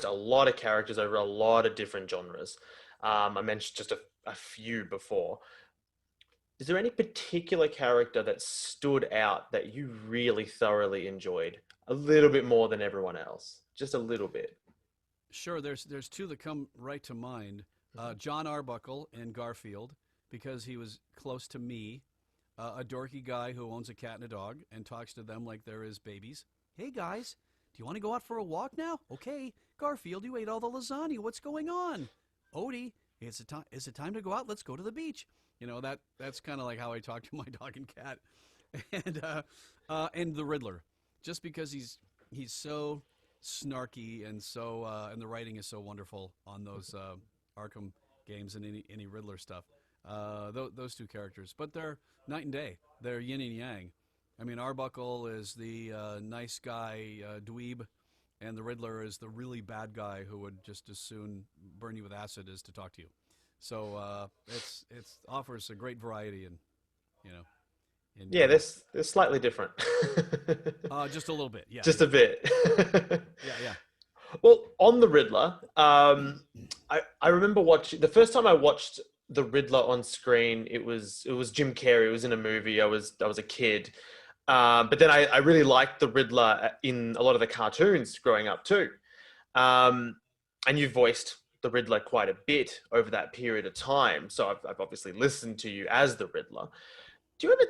exposed to a lot of characters over a lot of different genres. I mentioned just a few before. Is there any particular character that stood out that you really thoroughly enjoyed a little bit more than everyone else? Just a little bit. Sure, there's two that come right to mind. John Arbuckle in Garfield, because he was close to me, a dorky guy who owns a cat and a dog and talks to them like they're his babies. Hey guys, do you want to go out for a walk now? Okay, Garfield, you ate all the lasagna. What's going on? Odie, is it time to go out? Let's go to the beach. That's kind of like how I talk to my dog and cat, and the Riddler, just because he's so snarky and so and the writing is so wonderful on those Arkham games and any Riddler stuff. Those two characters, but they're night and day. They're yin and yang. I mean, Arbuckle is the nice guy dweeb, and the Riddler is the really bad guy who would just as soon burn you with acid as to talk to you. So it's offers a great variety, and you know, Yeah, they're slightly different. just a little bit. Yeah, Just yeah, a bit. yeah, yeah. Well, on the Riddler, I remember watching the first time I watched the Riddler on screen. It was Jim Carrey. It was in a movie. I was a kid, but then I really liked the Riddler in a lot of the cartoons growing up too. Um, and you voiced the Riddler quite a bit over that period of time, so I've obviously listened to you as the Riddler. Do you ever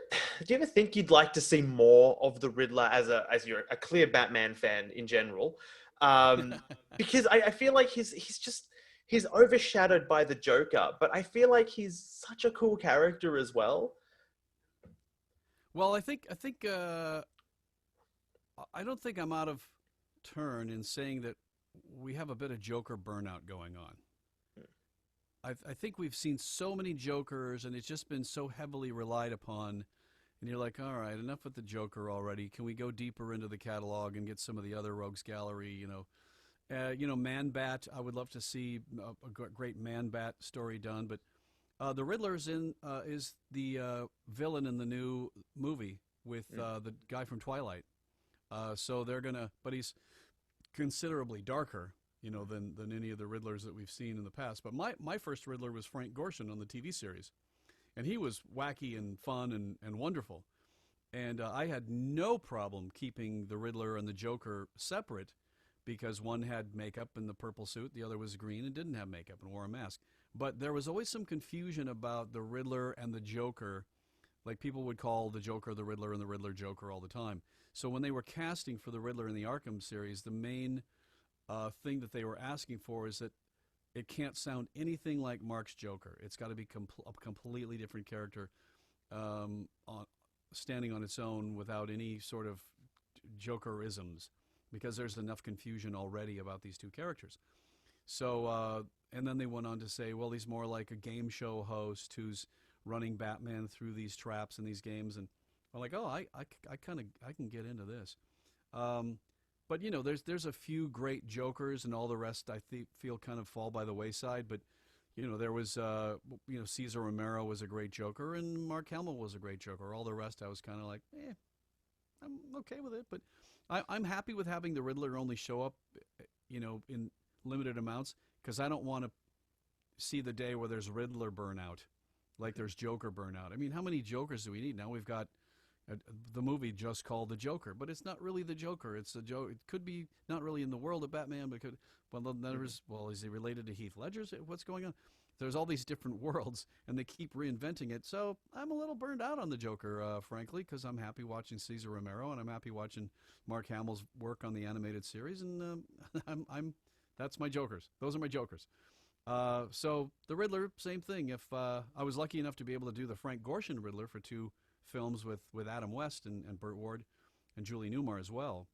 do you ever think you'd like to see more of the Riddler as you're a clear Batman fan in general? Because I feel like he's overshadowed by the Joker, but I feel like he's such a cool character as well. Well, I don't think I'm out of turn in saying that we have a bit of Joker burnout going on. I think we've seen so many Jokers, and it's just been so heavily relied upon. And you're like, all right, enough with the Joker already. Can we go deeper into the catalog and get some of the other Rogues Gallery? Man Bat. I would love to see a great Man Bat story done, but the Riddler's is the villain in the new movie with the guy from Twilight. So they're gonna, but he's considerably darker, than any of the Riddlers that we've seen in the past. But my first Riddler was Frank Gorshin on the TV series, and he was wacky and fun and wonderful. And I had no problem keeping the Riddler and the Joker separate because one had makeup in the purple suit, the other was green and didn't have makeup and wore a mask. But there was always some confusion about the Riddler and the Joker. Like people would call the Joker the Riddler and the Riddler Joker all the time. So when they were casting for the Riddler in the Arkham series, the main thing that they were asking for is that it can't sound anything like Mark's Joker. It's got to be a completely different character, standing on its own without any sort of Jokerisms, because there's enough confusion already about these two characters. So, and then they went on to say, well, he's more like a game show host who's running Batman through these traps and these games. And I'm like, oh, I can get into this. But there's a few great Jokers, and all the rest feel kind of fall by the wayside. But there was Cesar Romero was a great Joker, and Mark Hamill was a great Joker. All the rest I was kind of like, I'm okay with it. But I'm happy with having the Riddler only show up, in limited amounts, because I don't want to see the day where there's Riddler burnout, like there's Joker burnout. I mean, how many Jokers do we need? Now we've got the movie just called The Joker, but it's not really the Joker. It's the It could be not really in the world of Batman, but is he related to Heath Ledger? What's going on? There's all these different worlds, and they keep reinventing it. So I'm a little burned out on the Joker, frankly, because I'm happy watching Cesar Romero, and I'm happy watching Mark Hamill's work on the animated series, and that's my Jokers. Those are my Jokers. So the Riddler, same thing. If I was lucky enough to be able to do the Frank Gorshin Riddler for two films with Adam West and Burt Ward and Julie Newmar as well.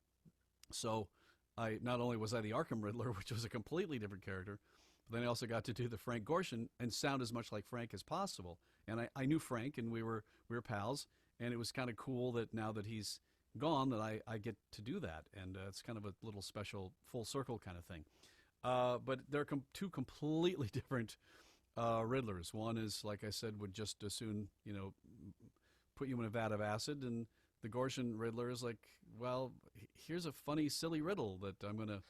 So I not only was I the Arkham Riddler, which was a completely different character, but then I also got to do the Frank Gorshin and sound as much like Frank as possible. And I knew Frank, and we were pals, and it was kind of cool that now that he's gone that I get to do that. And it's kind of a little special full circle kind of thing. But they're two completely different Riddlers. One is, like I said, would just as soon, put you in a vat of acid, and the Gorshin Riddler is like, well, here's a funny, silly riddle that I'm going to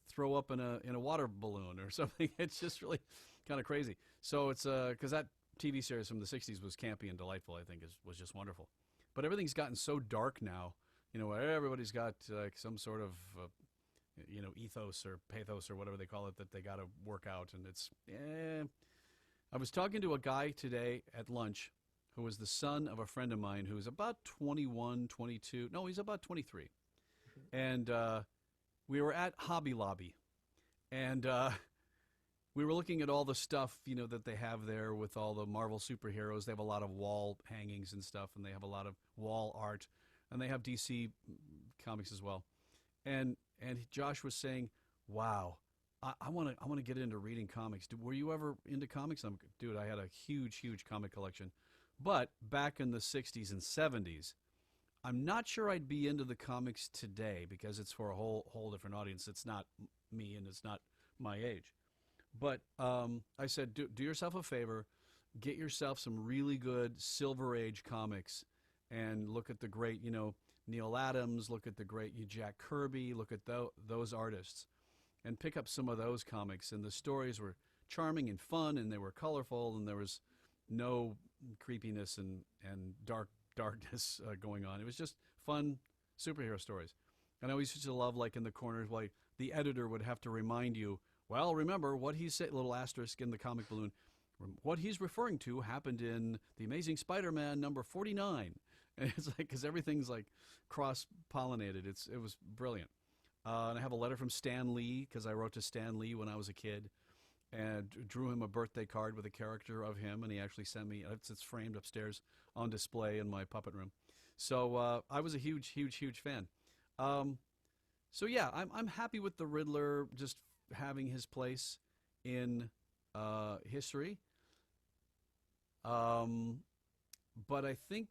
throw up in a water balloon or something. It's just really kind of crazy. So it's because that TV series from the '60s was campy and delightful. I think was just wonderful. But everything's gotten so dark now. Where everybody's got like some sort of ethos or pathos or whatever they call it that they got to work out, and it's. I was talking to a guy today at lunch who was the son of a friend of mine who's about 21, 22. No, he's about 23. And we were at Hobby Lobby. And we were looking at all the stuff, that they have there with all the Marvel superheroes. They have a lot of wall hangings and stuff, and they have a lot of wall art. And they have DC comics as well. And Josh was saying, wow, I want to get into reading comics. Were you ever into comics? Dude, I had a huge, huge comic collection. But back in the 60s and 70s, I'm not sure I'd be into the comics today because it's for a whole different audience. It's not me and it's not my age. But I said, do yourself a favor, get yourself some really good Silver Age comics and look at the great, Neil Adams, look at the great Jack Kirby, look at those artists and pick up some of those comics. And the stories were charming and fun and they were colorful and there was no creepiness and darkness going on. It was just fun superhero stories. And I always used to love, like in the corners, like the editor would have to remind you, well, remember what he said, little asterisk in the comic balloon, what he's referring to happened in The Amazing Spider-Man number 49. And it's like, because everything's like cross-pollinated. It was brilliant. And I have a letter from Stan Lee, because I wrote to Stan Lee when I was a kid and drew him a birthday card with a character of him, and he actually sent me, it's framed upstairs on display in my puppet room. So I was a huge, huge, huge fan. So yeah, I'm happy with the Riddler just having his place in history. But I think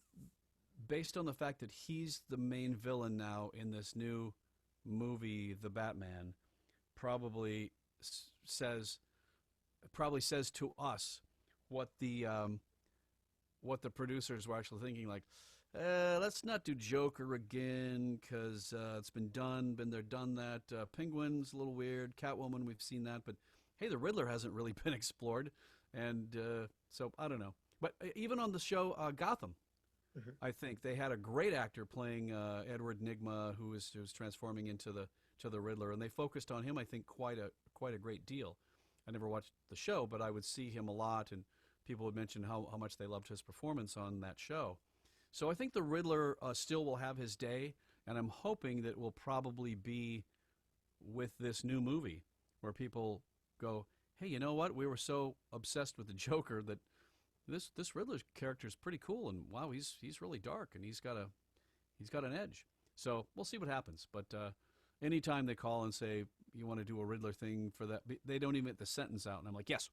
based on the fact that he's the main villain now in this new movie, The Batman, probably says to us what the producers were actually thinking, like, let's not do Joker again because it's been there, done that. Penguin's a little weird. Catwoman, we've seen that, but hey, the Riddler hasn't really been explored, and so I don't know. But even on the show Gotham, I think they had a great actor playing Edward Nygma, who was transforming into the Riddler, and they focused on him, I think, quite a great deal. I never watched the show, but I would see him a lot, and people would mention how much they loved his performance on that show. So I think the Riddler still will have his day, and I'm hoping that it will probably be with this new movie where people go, hey, you know what? We were so obsessed with the Joker that this Riddler character is pretty cool, and wow, he's really dark, and he's got an edge. So we'll see what happens. But anytime they call and say you want to do a Riddler thing for that, they don't even get the sentence out, and I'm like, yes,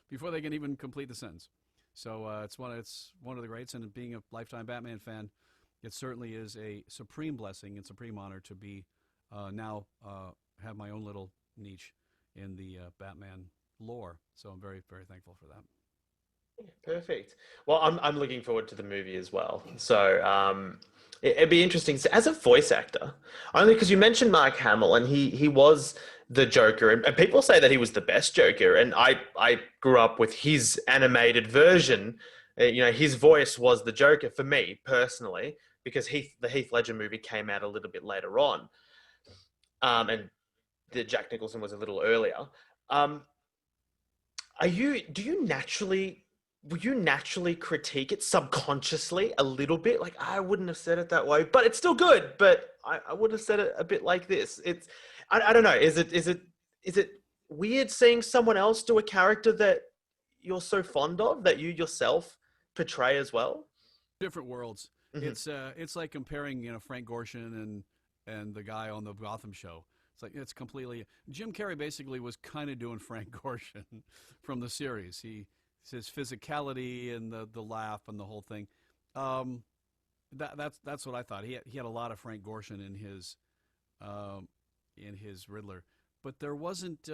before they can even complete the sentence. So it's one of the greats, and being a lifetime Batman fan, it certainly is a supreme blessing and supreme honor to be now have my own little niche in the Batman lore. So I'm very, very thankful for that. Perfect. Well, I'm looking forward to the movie as well. So it'd be interesting as a voice actor, only because you mentioned Mark Hamill, and he was the Joker, and people say that he was the best Joker. And I grew up with his animated version. His voice was the Joker for me personally, because the Heath Ledger movie came out a little bit later on, and the Jack Nicholson was a little earlier. Will you naturally critique it subconsciously a little bit? Like, I wouldn't have said it that way, but it's still good. But I would have said it a bit like this. I don't know. Is it weird seeing someone else do a character that you're so fond of that you yourself portray as well? Different worlds. Mm-hmm. It's like comparing Frank Gorshin and the guy on the Gotham show. It's like it's completely. Jim Carrey basically was kind of doing Frank Gorshin from the series. His physicality and the laugh and the whole thing. That's what I thought. He had a lot of Frank Gorshin in his Riddler, but there wasn't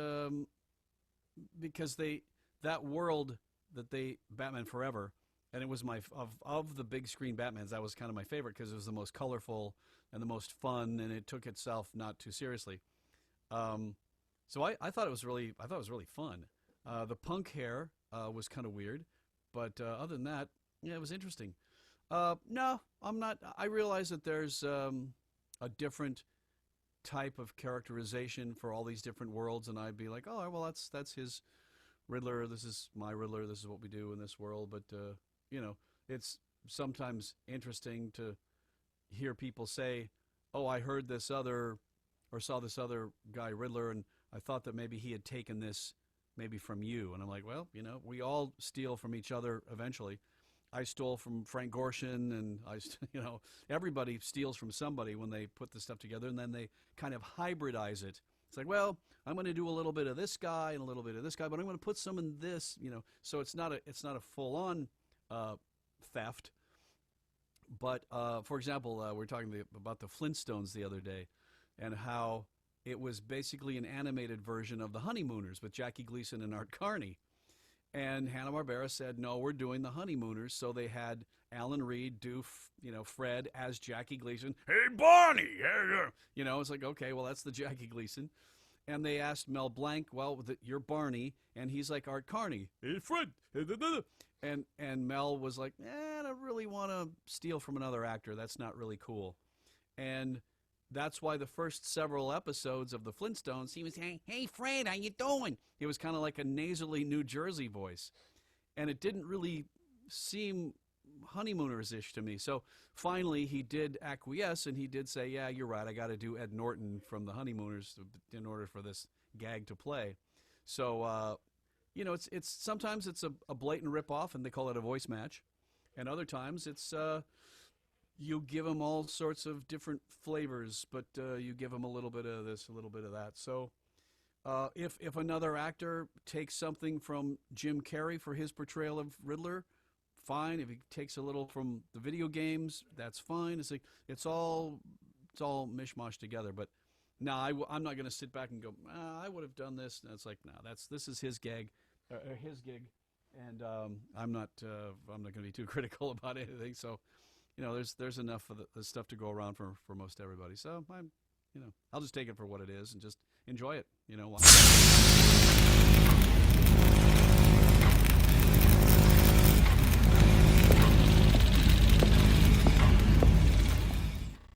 because that world that Batman Forever and it was of the big screen Batmans, that was kind of my favorite because it was the most colorful and the most fun, and it took itself not too seriously. So I thought it was really fun. The punk hair was kind of weird, but other than that, yeah, it was interesting. No, I'm not. I realize that there's a different type of characterization for all these different worlds, and I'd be like, oh, well, that's his Riddler. This is my Riddler. This is what we do in this world. But it's sometimes interesting to hear people say, oh, I heard this other or saw this other guy Riddler, and I thought that maybe he had taken this maybe from you. And I'm like, well, we all steal from each other eventually. I stole from Frank Gorshin, and everybody steals from somebody when they put this stuff together, and then they kind of hybridize it. It's like, well, I'm going to do a little bit of this guy and a little bit of this guy, but I'm going to put some in this, So it's not a full-on theft. But for example, we were talking about the Flintstones the other day, and how it was basically an animated version of the Honeymooners with Jackie Gleason and Art Carney. And Hanna-Barbera said, no, we're doing the Honeymooners. So they had Alan Reed do, Fred as Jackie Gleason. Hey, Barney! It's like, okay, well, that's the Jackie Gleason. And they asked Mel Blanc, well, you're Barney. And he's like Art Carney. Hey, Fred! And Mel was like, I don't really want to steal from another actor. That's not really cool. And that's why the first several episodes of the Flintstones, he was saying, hey, Fred, how you doing? It was kind of like a nasally New Jersey voice. And it didn't really seem Honeymooners-ish to me. So finally he did acquiesce, and he did say, yeah, you're right, I got to do Ed Norton from the Honeymooners in order for this gag to play. So, it's sometimes it's a blatant rip-off, and they call it a voice match. And other times it's... you give them all sorts of different flavors, but you give them a little bit of this, a little bit of that. So if another actor takes something from Jim Carrey for his portrayal of Riddler, fine. If he takes a little from the video games, that's fine. It's like it's all mishmash together. But no, I'm not going to sit back and go, I would have done this. And it's like, no, this is his gig, and I'm not going to be too critical about anything. So. There's enough of the stuff to go around for most everybody. So I'll just take it for what it is and just enjoy it.